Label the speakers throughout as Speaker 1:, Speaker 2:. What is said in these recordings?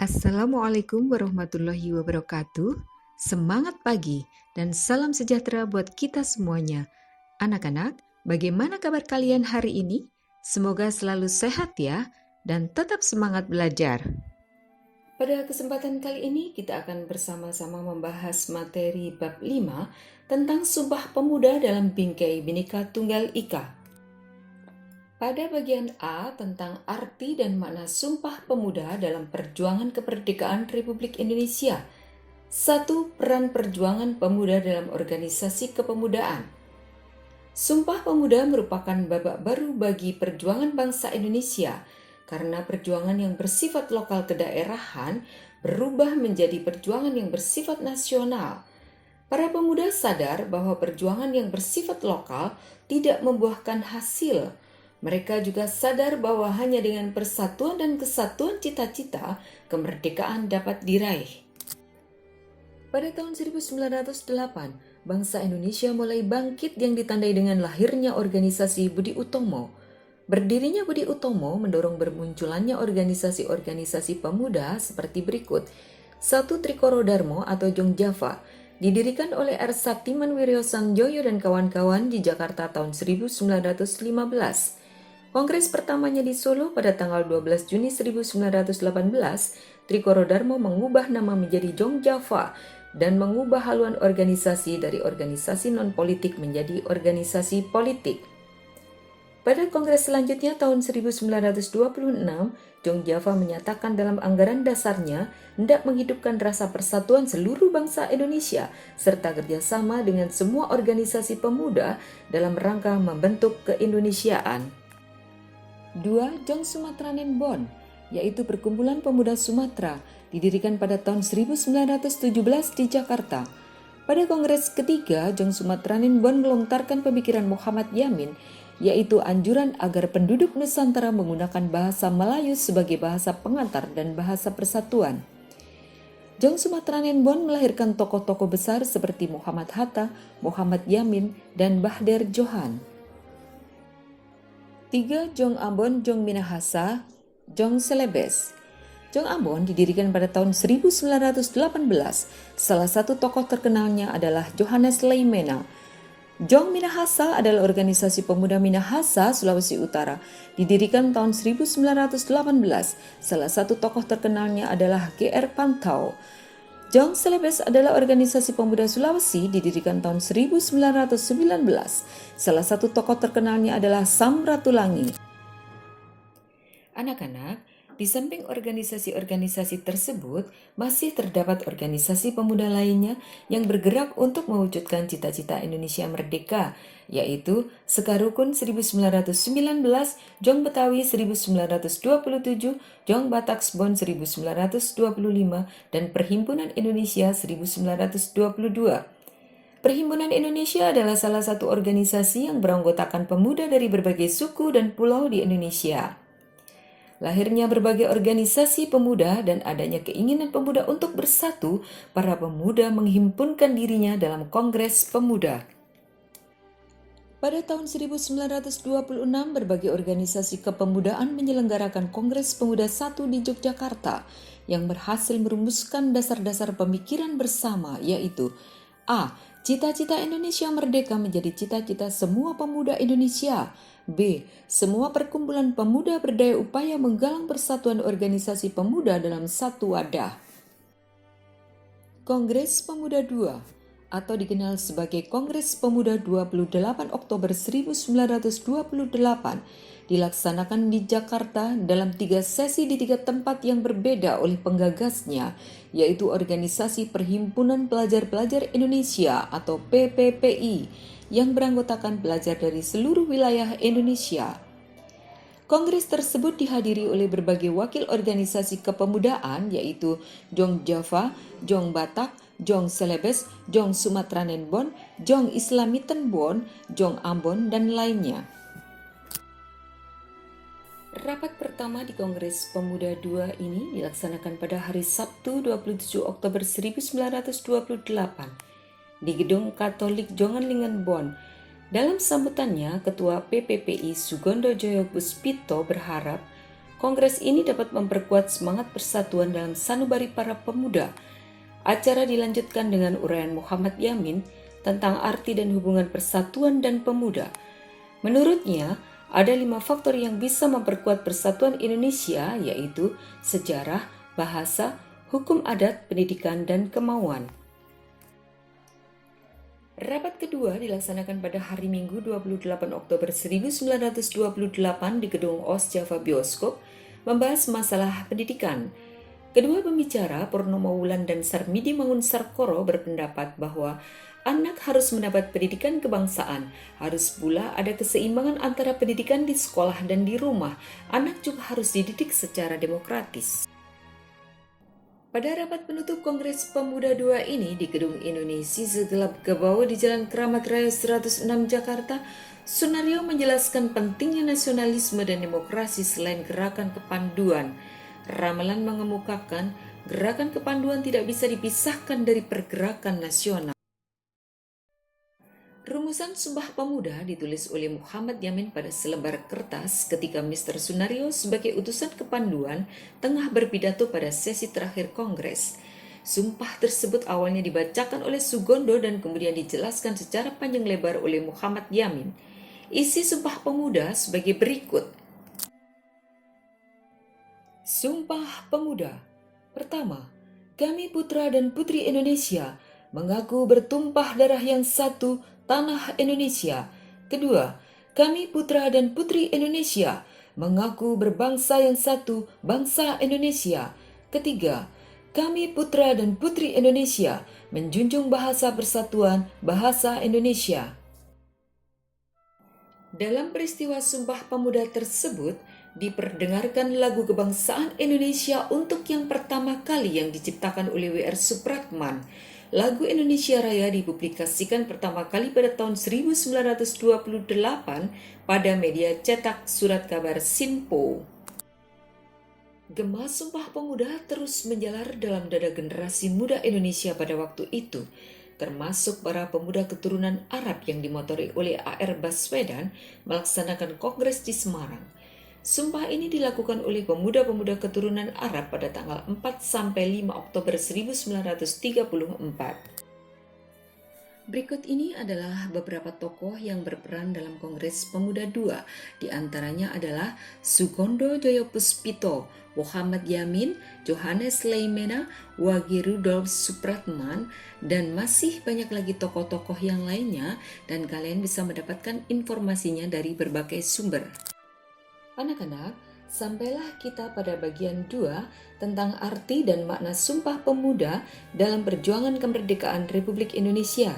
Speaker 1: Assalamualaikum warahmatullahi wabarakatuh. Semangat pagi dan salam sejahtera buat kita semuanya. Anak-anak, bagaimana kabar kalian hari ini? Semoga selalu sehat ya dan tetap semangat belajar. Pada kesempatan kali ini kita akan bersama-sama membahas materi bab 5 tentang Sumpah Pemuda dalam Bingkai Bhinneka Tunggal Ika. Pada bagian A tentang arti dan makna Sumpah Pemuda dalam perjuangan kemerdekaan Republik Indonesia. 1. Peran perjuangan pemuda dalam organisasi kepemudaan. Sumpah Pemuda merupakan babak baru bagi perjuangan bangsa Indonesia karena perjuangan yang bersifat lokal kedaerahan berubah menjadi perjuangan yang bersifat nasional. Para pemuda sadar bahwa perjuangan yang bersifat lokal tidak membuahkan hasil. Mereka juga sadar bahwa hanya dengan persatuan dan kesatuan cita-cita, kemerdekaan dapat diraih. Pada tahun 1908, bangsa Indonesia mulai bangkit yang ditandai dengan lahirnya organisasi Budi Utomo. Berdirinya Budi Utomo mendorong bermunculannya organisasi-organisasi pemuda seperti berikut. 1. Trikoro Darmo atau Jong Java, didirikan oleh R. Saktiman Wiryo Sanjoyo dan kawan-kawan di Jakarta tahun 1915. Kongres pertamanya di Solo pada tanggal 12 Juni 1918, Trikoro Darmo mengubah nama menjadi Jong Java dan mengubah haluan organisasi dari organisasi non-politik menjadi organisasi politik. Pada kongres selanjutnya tahun 1926, Jong Java menyatakan dalam anggaran dasarnya hendak menghidupkan rasa persatuan seluruh bangsa Indonesia serta kerjasama dengan semua organisasi pemuda dalam rangka membentuk keindonesiaan. 2. Jong Sumatranen Bon, yaitu Perkumpulan Pemuda Sumatera, didirikan pada tahun 1917 di Jakarta. Pada kongres ketiga, Jong Sumatranen Bon melontarkan pemikiran Muhammad Yamin, yaitu anjuran agar penduduk Nusantara menggunakan bahasa Melayu sebagai bahasa pengantar dan bahasa persatuan. Jong Sumatranen Bon melahirkan tokoh-tokoh besar seperti Muhammad Hatta, Muhammad Yamin, dan Bahder Johan. 3. Jong Ambon, Jong Minahasa, Jong Celebes. Jong Ambon didirikan pada tahun 1918. Salah satu tokoh terkenalnya adalah Johannes Leimena. Jong Minahasa adalah organisasi pemuda Minahasa, Sulawesi Utara. Didirikan tahun 1918. Salah satu tokoh terkenalnya adalah G.R. Pantau. Jong Celebes adalah organisasi pemuda Sulawesi, didirikan tahun 1919. Salah satu tokoh terkenalnya adalah Sam Ratulangi. Anak-anak, di samping organisasi-organisasi tersebut, masih terdapat organisasi pemuda lainnya yang bergerak untuk mewujudkan cita-cita Indonesia merdeka, yaitu Sekarukun 1919, Jong Betawi 1927, Jong Bataksbon 1925, dan Perhimpunan Indonesia 1922. Perhimpunan Indonesia adalah salah satu organisasi yang beranggotakan pemuda dari berbagai suku dan pulau di Indonesia. Lahirnya berbagai organisasi pemuda dan adanya keinginan pemuda untuk bersatu, para pemuda menghimpunkan dirinya dalam Kongres Pemuda. Pada tahun 1926, berbagai organisasi kepemudaan menyelenggarakan Kongres Pemuda I di Yogyakarta yang berhasil merumuskan dasar-dasar pemikiran bersama, yaitu A. Cita-cita Indonesia merdeka menjadi cita-cita semua pemuda Indonesia. B. Semua perkumpulan pemuda berdaya upaya menggalang persatuan organisasi pemuda dalam satu wadah. Kongres Pemuda II atau dikenal sebagai Kongres Pemuda 28 Oktober 1928 dilaksanakan di Jakarta dalam 3 sesi di 3 tempat yang berbeda oleh penggagasnya, yaitu Organisasi Perhimpunan Pelajar-Pelajar Indonesia atau PPPI yang beranggotakan pelajar dari seluruh wilayah Indonesia. Kongres tersebut dihadiri oleh berbagai wakil organisasi kepemudaan yaitu Jong Java, Jong Batak, Jong Celebes, Jong Sumatranen Bon, Jong Islamiten Bon, Jong Ambon, dan lainnya. Rapat pertama di Kongres Pemuda II ini dilaksanakan pada hari Sabtu 27 Oktober 1928 di Gedung Katolik Jongenlingen Bon. Dalam sambutannya, Ketua PPPI Sugondo Joyo Puspito berharap Kongres ini dapat memperkuat semangat persatuan dalam sanubari para pemuda. Acara dilanjutkan dengan uraian Muhammad Yamin tentang arti dan hubungan persatuan dan pemuda. Menurutnya, ada 5 faktor yang bisa memperkuat persatuan Indonesia, yaitu sejarah, bahasa, hukum adat, pendidikan, dan kemauan. Rapat kedua dilaksanakan pada hari Minggu 28 Oktober 1928 di Gedung OS Java Bioskop, membahas masalah pendidikan. Kedua pembicara, Purnomo Wulan dan Sarmidi Mangunsarkoro, berpendapat bahwa anak harus mendapat pendidikan kebangsaan. Harus pula ada keseimbangan antara pendidikan di sekolah dan di rumah. Anak juga harus dididik secara demokratis. Pada rapat penutup Kongres Pemuda II ini di Gedung Indonesia segelap Gabau di Jalan Keramat Raya 106 Jakarta, Sunario menjelaskan pentingnya nasionalisme dan demokrasi selain gerakan kepanduan. Ramalan mengemukakan gerakan kepanduan tidak bisa dipisahkan dari pergerakan nasional. Rumusan Sumpah Pemuda ditulis oleh Muhammad Yamin pada selembar kertas ketika Mr. Sunario sebagai utusan kepanduan tengah berpidato pada sesi terakhir Kongres. Sumpah tersebut awalnya dibacakan oleh Sugondo dan kemudian dijelaskan secara panjang lebar oleh Muhammad Yamin. Isi Sumpah Pemuda sebagai berikut. Sumpah Pemuda. Pertama, kami putra dan putri Indonesia mengaku bertumpah darah yang satu, tanah Indonesia. Kedua, kami putra dan putri Indonesia mengaku berbangsa yang satu, bangsa Indonesia. Ketiga, kami putra dan putri Indonesia menjunjung bahasa persatuan, bahasa Indonesia. Dalam peristiwa Sumpah Pemuda tersebut, diperdengarkan lagu kebangsaan Indonesia untuk yang pertama kali yang diciptakan oleh W.R. Supratman. Lagu Indonesia Raya dipublikasikan pertama kali pada tahun 1928 pada media cetak Surat Kabar Sinpo. Gema Sumpah Pemuda terus menjalar dalam dada generasi muda Indonesia pada waktu itu, termasuk para pemuda keturunan Arab yang dimotori oleh A.R. Baswedan melaksanakan kongres di Semarang. Sumpah ini dilakukan oleh pemuda-pemuda keturunan Arab pada tanggal 4-5 Oktober 1934. Berikut ini adalah beberapa tokoh yang berperan dalam Kongres Pemuda II. Di antaranya adalah Sugondo Joyopuspito, Muhammad Yamin, Johannes Leimena, Wage Rudolf Supratman, dan masih banyak lagi tokoh-tokoh yang lainnya, dan kalian bisa mendapatkan informasinya dari berbagai sumber. Anak-anak, sampailah kita pada bagian 2 tentang arti dan makna Sumpah Pemuda dalam perjuangan kemerdekaan Republik Indonesia.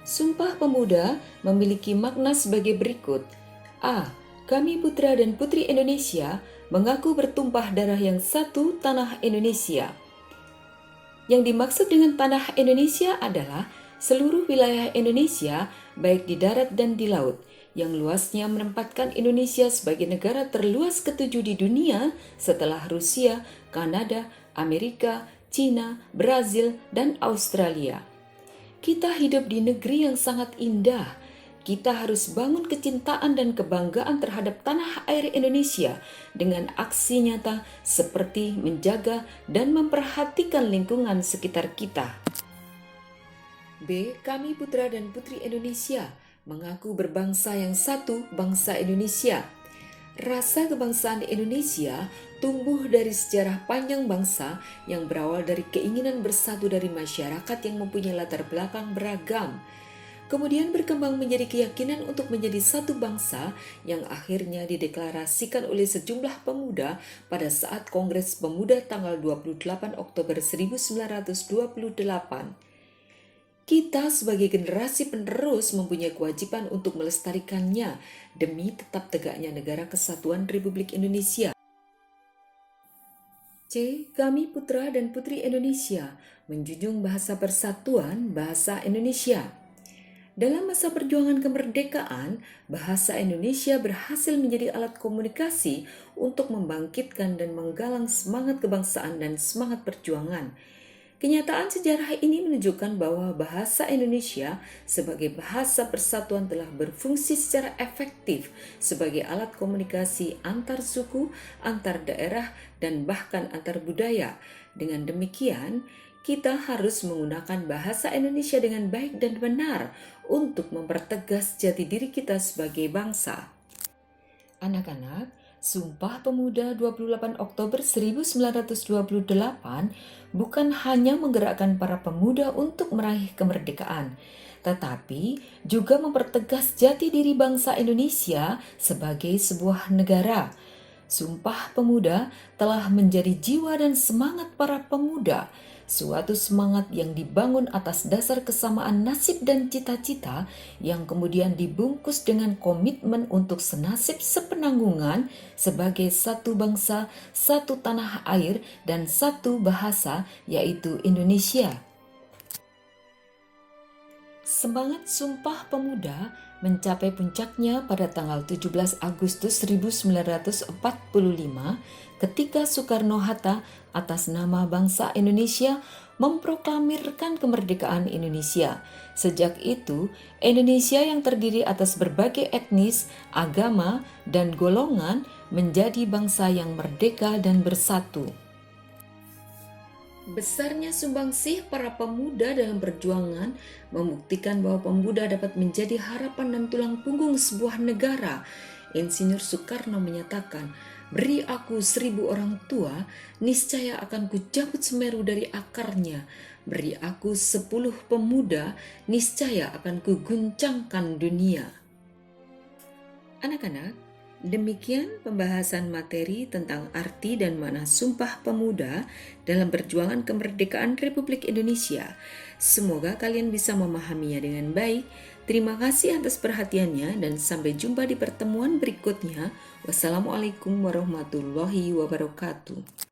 Speaker 1: Sumpah Pemuda memiliki makna sebagai berikut. A. Kami putra dan putri Indonesia mengaku bertumpah darah yang satu, tanah Indonesia. Yang dimaksud dengan tanah Indonesia adalah seluruh wilayah Indonesia, baik di darat dan di laut, yang luasnya menempatkan Indonesia sebagai negara terluas ketujuh di dunia setelah Rusia, Kanada, Amerika, Cina, Brazil, dan Australia. Kita hidup di negeri yang sangat indah. Kita harus bangun kecintaan dan kebanggaan terhadap tanah air Indonesia dengan aksi nyata seperti menjaga dan memperhatikan lingkungan sekitar kita. B. Kami putra dan putri Indonesia mengaku berbangsa yang satu, bangsa Indonesia. Rasa kebangsaan Indonesia tumbuh dari sejarah panjang bangsa yang berawal dari keinginan bersatu dari masyarakat yang mempunyai latar belakang beragam. Kemudian berkembang menjadi keyakinan untuk menjadi satu bangsa yang akhirnya dideklarasikan oleh sejumlah pemuda pada saat Kongres Pemuda tanggal 28 Oktober 1928. Kita sebagai generasi penerus mempunyai kewajiban untuk melestarikannya demi tetap tegaknya negara kesatuan Republik Indonesia. C. Kami putra dan putri Indonesia menjunjung bahasa persatuan, bahasa Indonesia. Dalam masa perjuangan kemerdekaan, bahasa Indonesia berhasil menjadi alat komunikasi untuk membangkitkan dan menggalang semangat kebangsaan dan semangat perjuangan. Kenyataan sejarah ini menunjukkan bahwa bahasa Indonesia sebagai bahasa persatuan telah berfungsi secara efektif sebagai alat komunikasi antar suku, antar daerah, dan bahkan antar budaya. Dengan demikian, kita harus menggunakan bahasa Indonesia dengan baik dan benar untuk mempertegas jati diri kita sebagai bangsa. Anak-anak, Sumpah Pemuda 28 Oktober 1928 bukan hanya menggerakkan para pemuda untuk meraih kemerdekaan, tetapi juga mempertegas jati diri bangsa Indonesia sebagai sebuah negara. Sumpah Pemuda telah menjadi jiwa dan semangat para pemuda, suatu semangat yang dibangun atas dasar kesamaan nasib dan cita-cita yang kemudian dibungkus dengan komitmen untuk senasib sepenanggungan sebagai satu bangsa, satu tanah air, dan satu bahasa, yaitu Indonesia. Semangat Sumpah Pemuda mencapai puncaknya pada tanggal 17 Agustus 1945 ketika Soekarno-Hatta atas nama bangsa Indonesia memproklamirkan kemerdekaan Indonesia. Sejak itu, Indonesia yang terdiri atas berbagai etnis, agama, dan golongan menjadi bangsa yang merdeka dan bersatu. Besarnya sumbangsih para pemuda dalam perjuangan membuktikan bahwa pemuda dapat menjadi harapan dan tulang punggung sebuah negara. Insinyur Soekarno menyatakan, "Beri aku 1000 orang tua, niscaya akan kucabut Semeru dari akarnya. Beri aku 10 pemuda, niscaya akan kuguncangkan dunia." Anak-anak, demikian pembahasan materi tentang arti dan makna Sumpah Pemuda dalam perjuangan kemerdekaan Republik Indonesia. Semoga kalian bisa memahaminya dengan baik. Terima kasih atas perhatiannya dan sampai jumpa di pertemuan berikutnya. Wassalamualaikum warahmatullahi wabarakatuh.